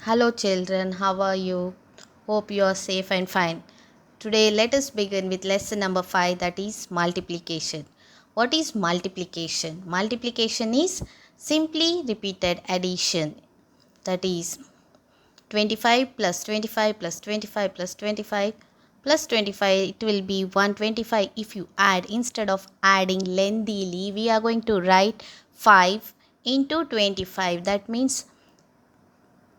Hello, children, how are you? Hope you are safe and fine. Today, let us begin with lesson number 5, that is multiplication. What is multiplication? Multiplication is simply repeated addition, that is 25 plus 25 plus 25 plus 25 plus 25, it will be 125. If you add, instead of adding lengthily, we are going to write 5 into 25. That means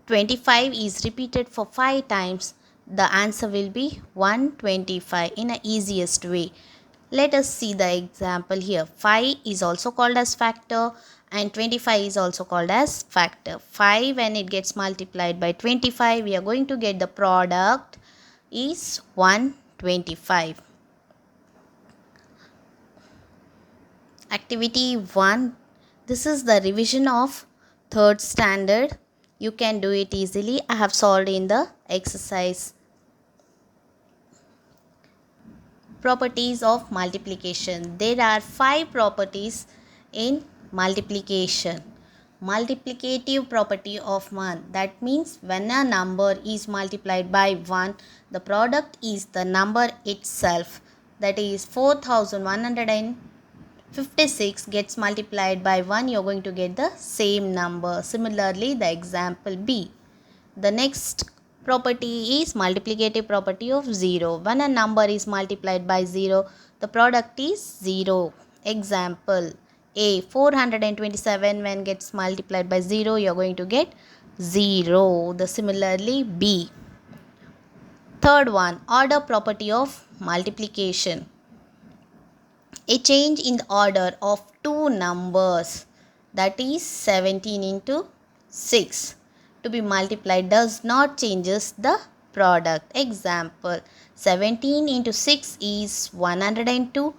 25 is repeated for 5 times, the answer will be 125 in a easiest way. Let us see the example here. 5 is also called as factor and 25 is also called as factor. 5 when it gets multiplied by 25, we are going to get the product is 125. Activity 1. This is the revision of 3rd standard. You can do it easily. I have solved in the exercise. Properties of multiplication. There are 5 properties in multiplication. Multiplicative property of 1. That means when a number is multiplied by 1, the product is the number itself. That is 4156 gets multiplied by 1, you are going to get the same number. Similarly, the example B. The next property is multiplicative property of 0. When a number is multiplied by 0, the product is 0. Example A. 427 when gets multiplied by 0, you are going to get 0. Similarly, B. Third one, order property of multiplication. A change in the order of two numbers, that is 17 into 6, to be multiplied does not changes the product. Example, 17 into 6 is 102.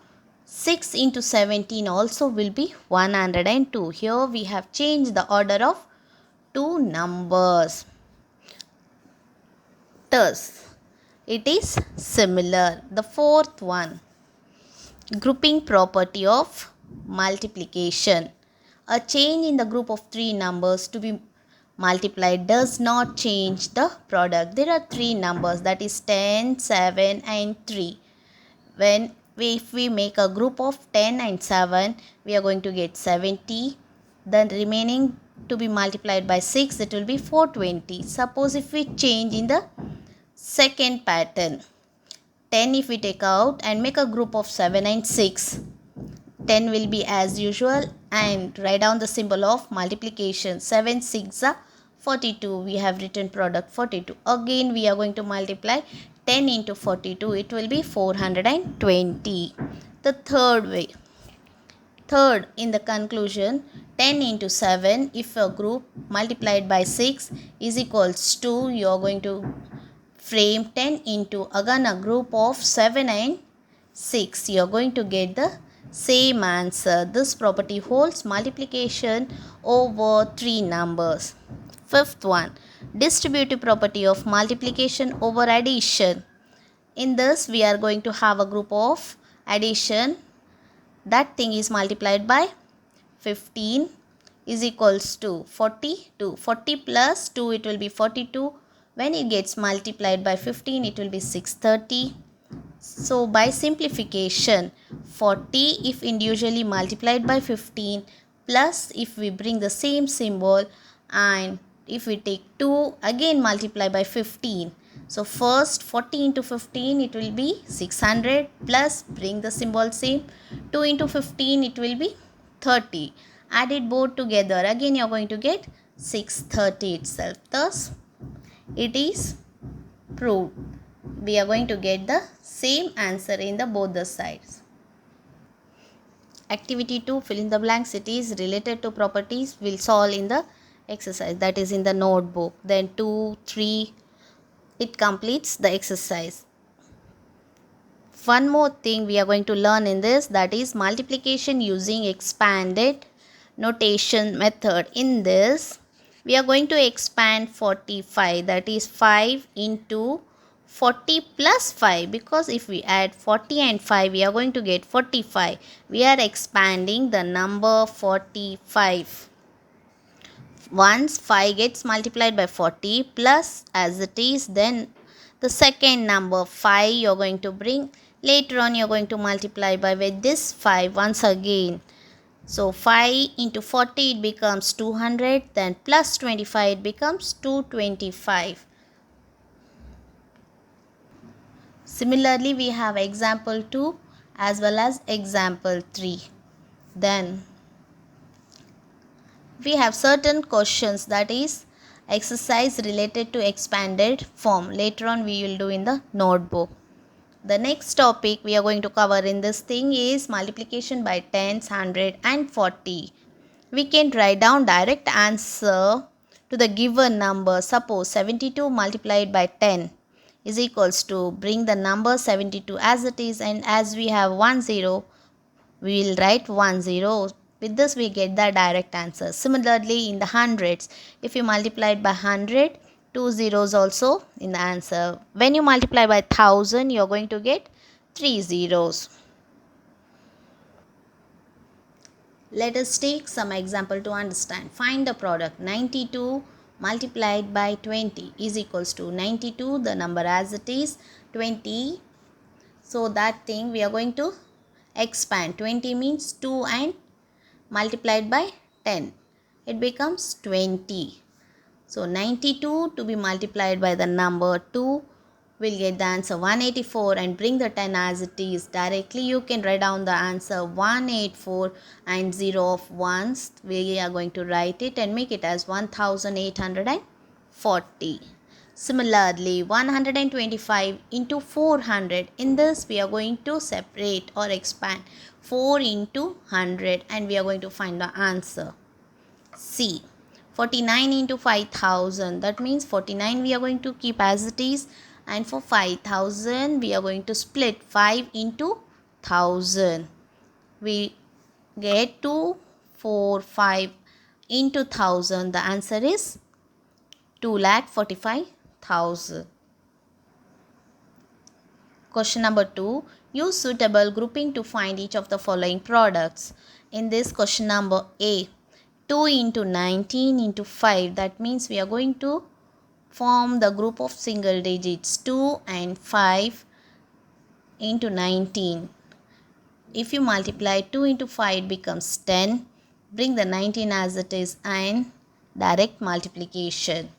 6 into 17 also will be 102. Here we have changed the order of two numbers. Thus, it is similar. The fourth one, grouping property of multiplication. A change in the group of three numbers to be multiplied does not change the product. There are three numbers, that is 10, 7 and 3. If we make a group of 10 and 7, we are going to get 70. The remaining to be multiplied by 6, it will be 420. Suppose if we change in the second pattern, 10 if we take out and make a group of 7 and 6, 10 will be as usual and write down the symbol of multiplication. 7 6 are 42. We have written product 42. Again we are going to multiply 10 into 42. It will be 420. The third way. Third, in the conclusion, 10 into 7, if a group multiplied by 6 is equals to, you are going to frame 10 into again a group of 7 and 6. You are going to get the same answer. This property holds multiplication over three numbers. Fifth one, distributive property of multiplication over addition. In this, we are going to have a group of addition. That thing is multiplied by 15 is equals to 42. 40 plus 2, it will be 42. When it gets multiplied by 15, it will be 630. So by simplification, 40 if individually multiplied by 15 plus if we bring the same symbol and if we take 2 again multiply by 15. So first 40 into 15, it will be 600 plus bring the symbol same, 2 into 15, it will be 30. Add it both together, again you are going to get 630 itself. Thus it is proved. We are going to get the same answer in the both the sides. Activity 2, fill in the blanks. It is related to properties. We'll solve in the exercise, that is in the notebook. Then 2, 3, it completes the exercise. One more thing we are going to learn in this, that is multiplication using expanded notation method. In this, we are going to expand 45, that is 5 into 40 plus 5, because if we add 40 and 5, we are going to get 45. We are expanding the number 45. Once 5 gets multiplied by 40 plus as it is, then the second number 5 you're going to bring. Later on you're going to multiply by with this 5 once again. So 5 into 40 it becomes 200, then plus 25 it becomes 225. Similarly, we have example 2 as well as example 3. Then we have certain questions, that is exercise related to expanded form. Later on we will do in the notebook. The next topic we are going to cover in this thing is multiplication by tens, 100 and 40. We can write down direct answer to the given number. Suppose 72 multiplied by 10 is equals to, bring the number 72 as it is, and as we have 10, we will write 10. With this we get the direct answer. Similarly, in the hundreds, if you multiply it by 100, 2 zeros also in the answer. When you multiply by 1000, you are going to get 3 zeros. Let us take some example to understand. Find the product. 92 multiplied by 20 is equals to 92, the number as it is, 20. So that thing we are going to expand. 20 means 2 and multiplied by 10. It becomes 20. So 92 to be multiplied by the number 2, we'll get the answer 184, and bring the 10 as it is. Directly you can write down the answer 184 and 0 of ones. We are going to write it and make it as 1840. Similarly, 125 into 400. In this we are going to separate or expand 4 into 100 and we are going to find the answer. C. 49 into 5000. That means 49 we are going to keep as it is, and for 5000 we are going to split 5 into 1000. We get 245 into 1000. The answer is 2,45,000. Question number 2. Use suitable grouping to find each of the following products. In this question number A, 2 into 19 into 5. That means we are going to form the group of single digits 2 and 5 into 19. If you multiply 2 into 5 it becomes 10. Bring the 19 as it is and direct multiplication.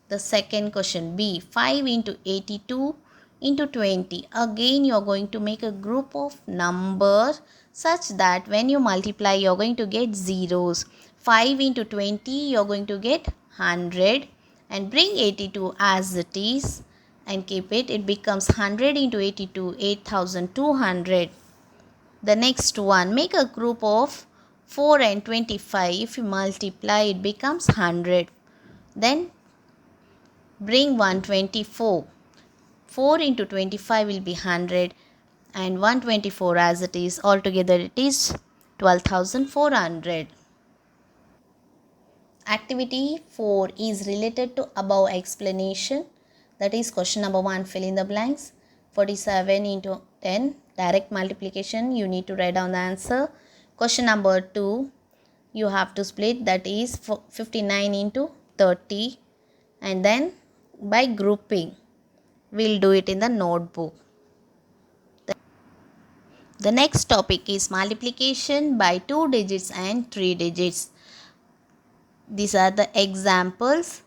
The second question B, 5 into 82 into 20. Again you are going to make a group of numbers such that when you multiply you are going to get zeros. 5 into 20 you are going to get 100, and bring 82 as it is and keep it. It becomes 100 into 82, 8200. The next one, make a group of 4 and 25. If you multiply it becomes 100. Then bring 124. 4 into 25 will be 100 and 124 as it is. Altogether it is 12,400. Activity 4 is related to above explanation. That is question number 1, fill in the blanks. 47 into 10, direct multiplication. You need to write down the answer. Question number 2, you have to split, that is 59 into 30, and then by grouping. We'll do it in the notebook. The next topic is multiplication by 2 digits and 3 digits. These are the examples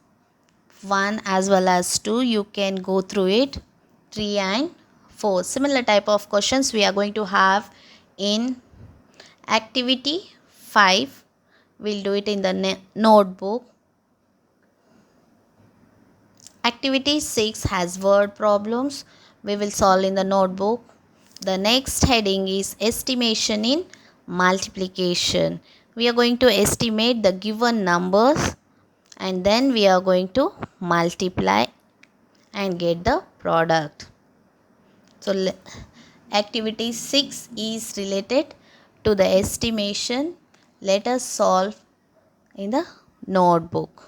1 as well as 2. You can go through it. 3 and 4. Similar type of questions we are going to have in activity 5. We'll do it in the notebook. Activity 6 has word problems. We will solve in the notebook. The next heading is estimation in multiplication. We are going to estimate the given numbers and then we are going to multiply and get the product. So activity 6 is related to the estimation. Let us solve in the notebook.